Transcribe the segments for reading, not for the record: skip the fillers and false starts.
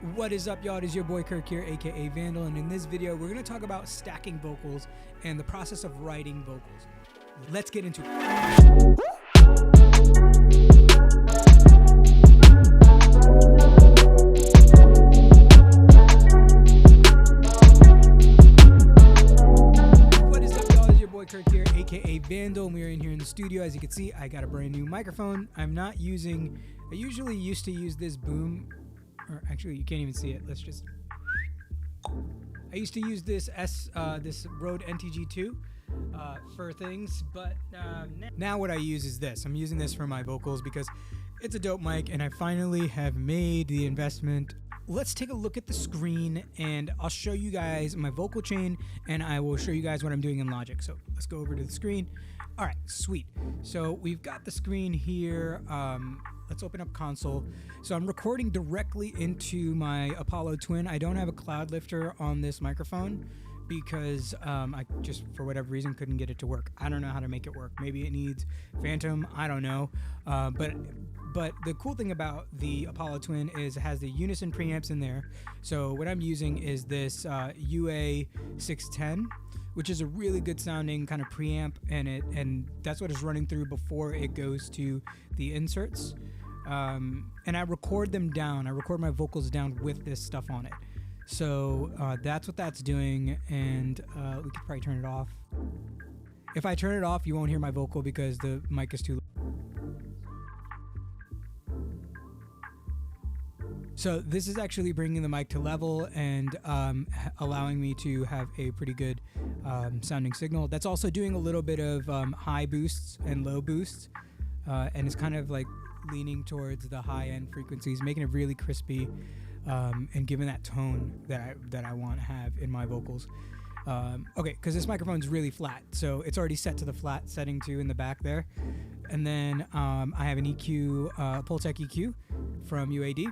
What is up, y'all? It is your boy Kirk here, aka Vandal, and in this video we're going to talk about stacking vocals and the process of writing vocals. Let's get into it. What is up, y'all? It is your boy Kirk here, aka Vandal, and we are in here in the studio. As you can see, I got a brand new microphone. I usually used to use this boom. Or actually, you can't even see it. I used to use this this Rode NTG2 for things, but now what I use is this. I'm using this for my vocals because it's a dope mic, and I finally have made the investment. Let's take a look at the screen, and I'll show you guys my vocal chain, and I will show you guys what I'm doing in Logic. So let's go over to the screen. All right, sweet. So we've got the screen here. Let's open up console. So I'm recording directly into my Apollo Twin. I don't have a cloud lifter on this microphone because I just, for whatever reason, couldn't get it to work. I don't know how to make it work. Maybe it needs Phantom. I don't know. But the cool thing about the Apollo Twin is it has the unison preamps in there. So what I'm using is this UA 610, which is a really good sounding kind of preamp, and that's what is running through before it goes to the inserts. And I record them down. I record my vocals down with this stuff on it. So that's what that's doing, and we could probably turn it off. If I turn it off, you won't hear my vocal because the mic is too low. So this is actually bringing the mic to level and allowing me to have a pretty good sounding signal. That's also doing a little bit of high boosts and low boosts, and it's kind of like leaning towards the high end frequencies, making it really crispy and giving that tone that I want to have in my vocals. Okay, because this microphone's really flat, so it's already set to the flat setting too in the back there. And then I have an EQ, Pultec EQ from UAD.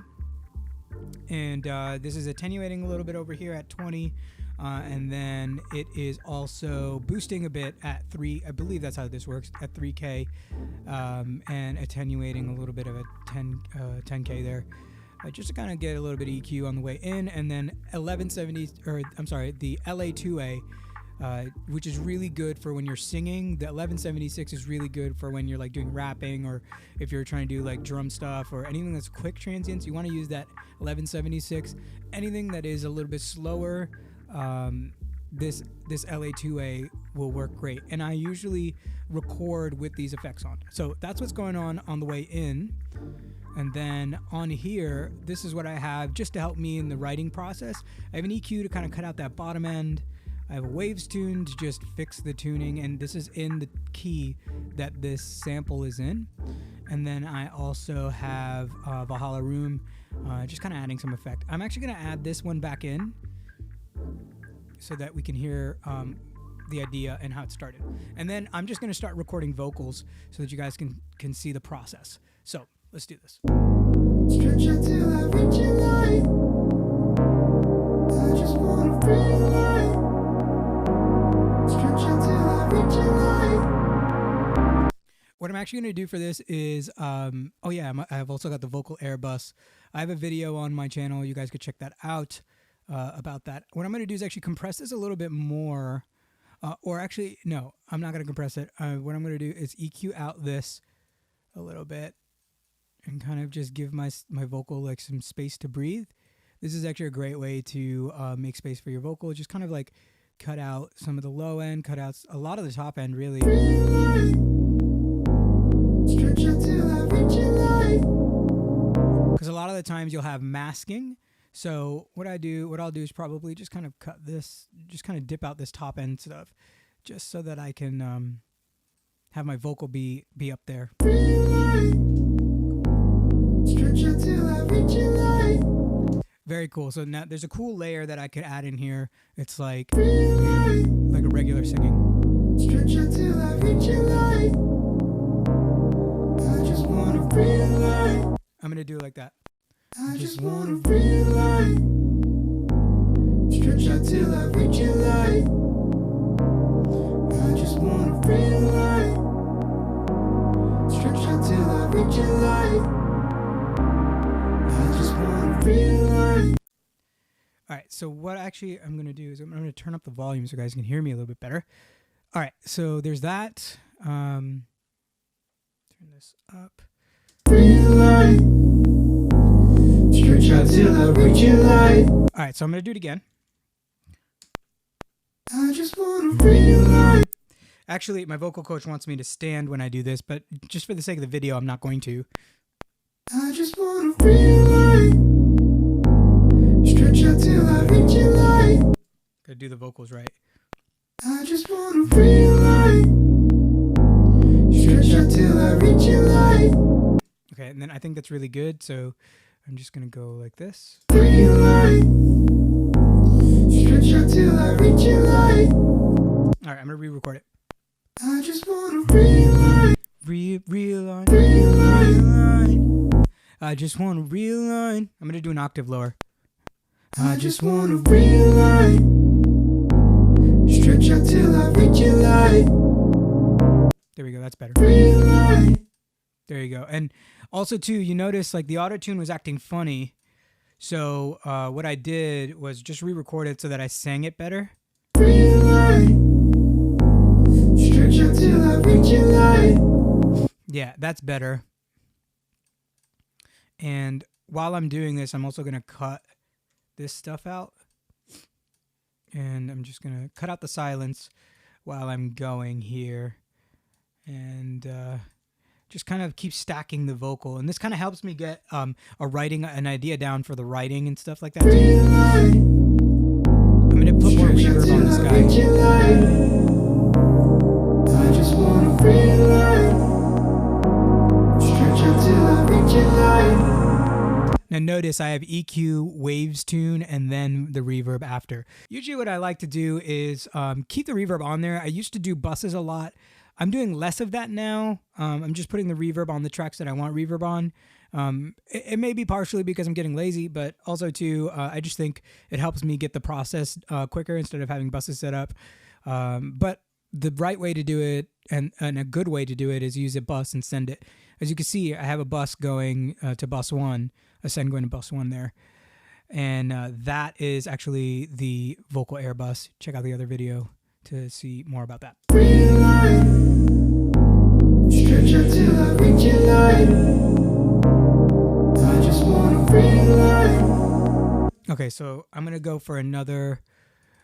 And this is attenuating a little bit over here at 20, and then it is also boosting a bit at 3. I believe that's how this works, at 3K, and attenuating a little bit of a 10K there, just to kind of get a little bit of EQ on the way in. And then 1170, or I'm sorry, the LA2A, which is really good for when you're singing. The 1176 is really good for when you're like doing rapping, or if you're trying to do like drum stuff or anything that's quick transients. You want to use that 1176. Anything that is a little bit slower, this LA2A will work great. And I usually record with these effects on. So that's what's going on the way in. And then on here, this is what I have just to help me in the writing process. I have an EQ to kind of cut out that bottom end. I have a waves tune to just fix the tuning, and this is in the key that this sample is in. And then I also have Valhalla Room, just kind of adding some effect. I'm actually going to add this one back in so that we can hear the idea and how it started. And then I'm just going to start recording vocals so that you guys can see the process. So let's do this. Stretch out till I reach your light. I just want to feel light. What I'm actually going to do for this is, oh yeah, I've also got the vocal airbus. I have a video on my channel. You guys could check that out about that. What I'm going to do is actually compress this a little bit more, or actually, no, I'm not going to compress it. What I'm going to do is EQ out this a little bit and kind of just give my vocal like some space to breathe. This is actually a great way to make space for your vocal. Just kind of like cut out some of the low end, cut out a lot of the top end, really. Because a lot of the times you'll have masking. So what I'll do is probably just kind of cut this, just kind of dip out this top end stuff, just so that I can have my vocal be up there. Very cool. So now there's a cool layer that I could add in here. It's like a regular singing. Stretch out till I reach your light. I just wanna feel light. I'm gonna do it like that. I just wanna feel light. Stretch out till I reach your light. I just wanna feel light. Stretch out till I reach your light. I just wanna feel light. All right, so what actually I'm going to do is I'm going to turn up the volume so you guys can hear me a little bit better. All right, so there's that. Turn this up. Stretch out till I reach your light. All right, so I'm going to do it again. I just want to realize. Actually, my vocal coach wants me to stand when I do this, but just for the sake of the video, I'm not going to. I just want to realize. Stretch out till I reach your light. Gotta do the vocals right. I just want to realize. Stretch out till I reach your light. Okay, and then I think that's really good, so I'm just gonna go like this. Realize. Stretch out till I reach your light. All right, I'm gonna re-record it. I just want to realize. Realign. I just want to realign. I'm gonna do an octave lower. I just want to realign. Stretch out till I reach your light. There we go, that's better. Realign. There you go. And also too, you notice like the auto-tune was acting funny. So what I did was just re-record it so that I sang it better. Realign. Stretch out till I reach your light. Yeah, that's better. And while I'm doing this, I'm also gonna cut this stuff out, and I'm just gonna cut out the silence while I'm going here, and just kind of keep stacking the vocal, and this kind of helps me get an idea down for the writing and stuff like that too. I'm gonna put more reverb on this guy. I just wanna stretch out till I reach your light. Now notice I have EQ, waves tune, and then the reverb after. Usually what I like to do is keep the reverb on there. I used to do buses a lot. I'm doing less of that now. I'm just putting the reverb on the tracks that I want reverb on. It may be partially because I'm getting lazy, but also too, I just think it helps me get the process quicker instead of having buses set up. But the right way to do it and a good way to do it is use a bus and send it. As you can see, I have a bus going to bus 1. A send going to bus 1 there, and that is actually the vocal air bus. Check out the other video to see more about that. Stretch out till I reach your light. I just wanna realize. Okay, so I'm gonna go for another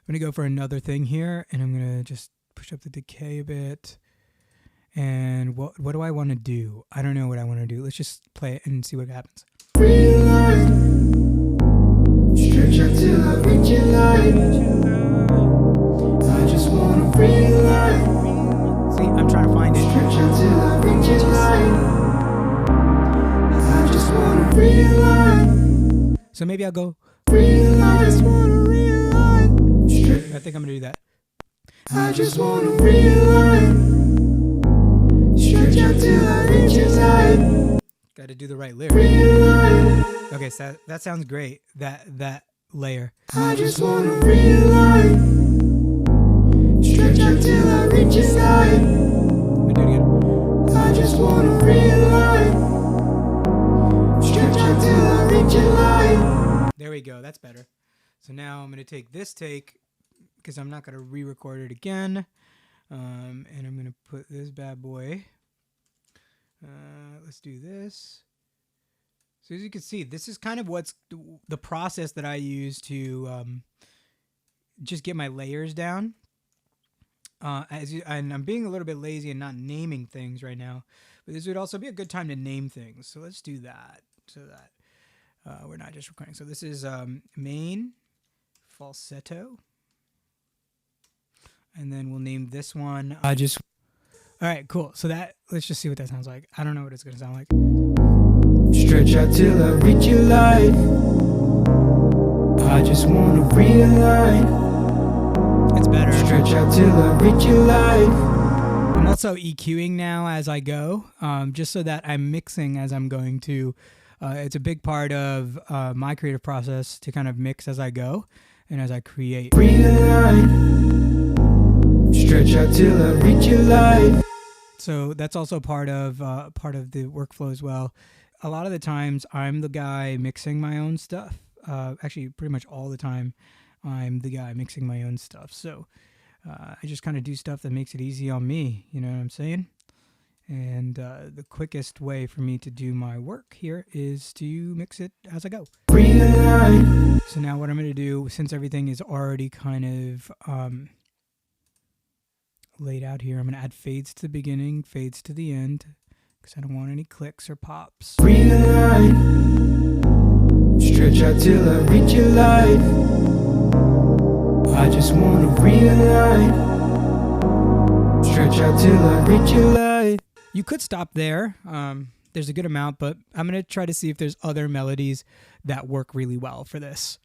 thing here, and I'm gonna just push up the decay a bit. And what do I want to do? I don't know what I want to do. Let's just play it and see what happens. Stretch out till I reach your light. I just wanna realize. See, I'm trying to find it. Stretch out till I reach your light. I just wanna realize. So maybe I'll go. I just wanna realize. I think I'm gonna do that. I just wanna realize. Stretch out till I reach your light. Got to do the right lyric. Okay, so that sounds great. That layer. I just wanna realize. Stretch out till I reach your light. Let me do it again. I just wanna realize. Stretch out till I reach your light. There we go. That's better. So now I'm gonna take this take because I'm not gonna re-record it again, and I'm gonna put this bad boy. Let's do this. So as you can see, this is kind of what's the process that I use to just get my layers down. And I'm being a little bit lazy and not naming things right now, but this would also be a good time to name things. So let's do that so that we're not just recording. So this is main falsetto, and then we'll name this one. All right, cool. So let's just see what that sounds like. I don't know what it's gonna sound like. Stretch out till I reach your light. I just wanna realign. It's better. Stretch out till I reach your light. I'm also EQing now as I go, just so that I'm mixing as I'm going to. It's a big part of my creative process to kind of mix as I go and as I create. Realign. Stretch out till I reach your light. So that's also part of the workflow as well. A lot of the times I'm the guy mixing my own stuff. actually pretty much all the time, I'm the guy mixing my own stuff. So I just kind of do stuff that makes it easy on me. You know what I'm saying? And the quickest way for me to do my work here is to mix it as I go. So now what I'm going to do, since everything is already kind of laid out here, I'm going to add fades to the beginning, fades to the end, because I don't want any clicks or pops. Stretch out till I reach your light. I just want to realign. Stretch out till I reach your light. You could stop there. There's a good amount, but I'm going to try to see if there's other melodies that work really well for this.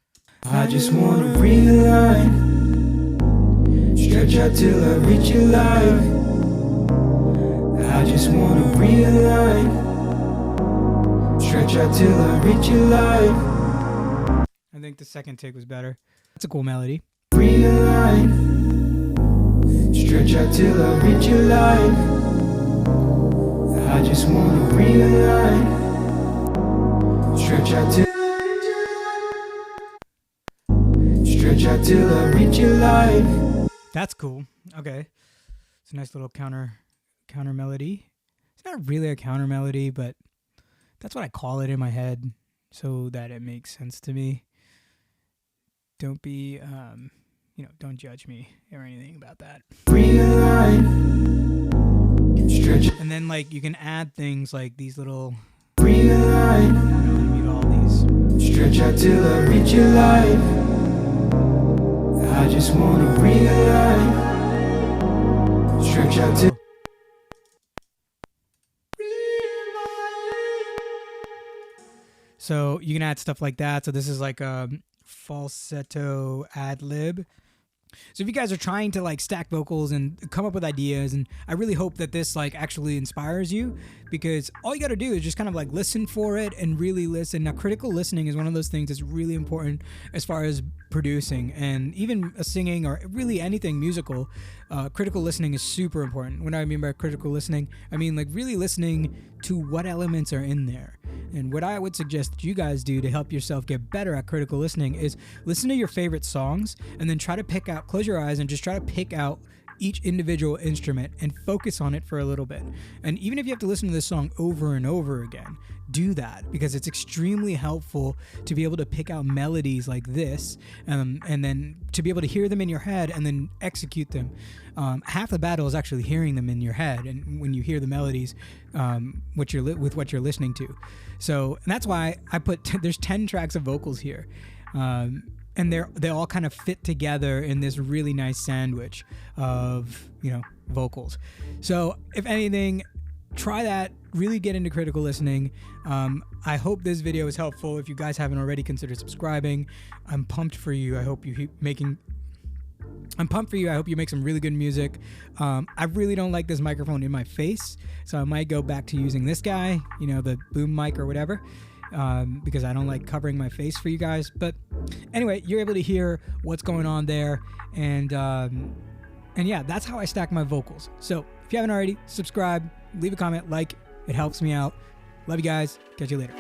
I just want to realign. Stretch out till I reach your light. I just want to realign. Stretch out till I reach your light. I think the second take was better. That's a cool melody. Realign. Stretch out till I reach your light. I just want to realign. Stretch out till I reach your light. That's cool. Okay. It's a nice little counter melody. It's not really a counter melody, but that's what I call it in my head so that it makes sense to me. Don't be, don't judge me or anything about that. And then, like, you can add things like these little. Mute all these. Stretch out till I reach your light. I just want to realign. Stretch out till. So you can add stuff like that. So this is like a falsetto ad lib. So if you guys are trying to like stack vocals and come up with ideas, and I really hope that this like actually inspires you, because all you got to do is just kind of like listen for it and really listen. Now, critical listening is one of those things that's really important as far as producing and even singing or really anything musical. Critical listening is super important. What do I mean by critical listening? I mean like really listening to what elements are in there. And what I would suggest that you guys do to help yourself get better at critical listening is listen to your favorite songs and then try to pick out, close your eyes and just try to pick out each individual instrument and focus on it for a little bit. And even if you have to listen to this song over and over again, do that, because it's extremely helpful to be able to pick out melodies like this, and then to be able to hear them in your head and then execute them. Half the battle is actually hearing them in your head, and when you hear the melodies, with what you're listening to. So and that's why I put there's 10 tracks of vocals here, and they all kind of fit together in this really nice sandwich of vocals. So if anything, try that. Really get into critical listening. I hope this video is helpful. If you guys haven't already, consider subscribing. I'm pumped for you. I hope you keep making. I'm pumped for you. I hope you make some really good music. I really don't like this microphone in my face, so I might go back to using this guy, the boom mic or whatever, because I don't like covering my face for you guys. But anyway, you're able to hear what's going on there, and yeah, that's how I stack my vocals. So if you haven't already, subscribe, leave a comment, like. It helps me out. Love you guys. Catch you later.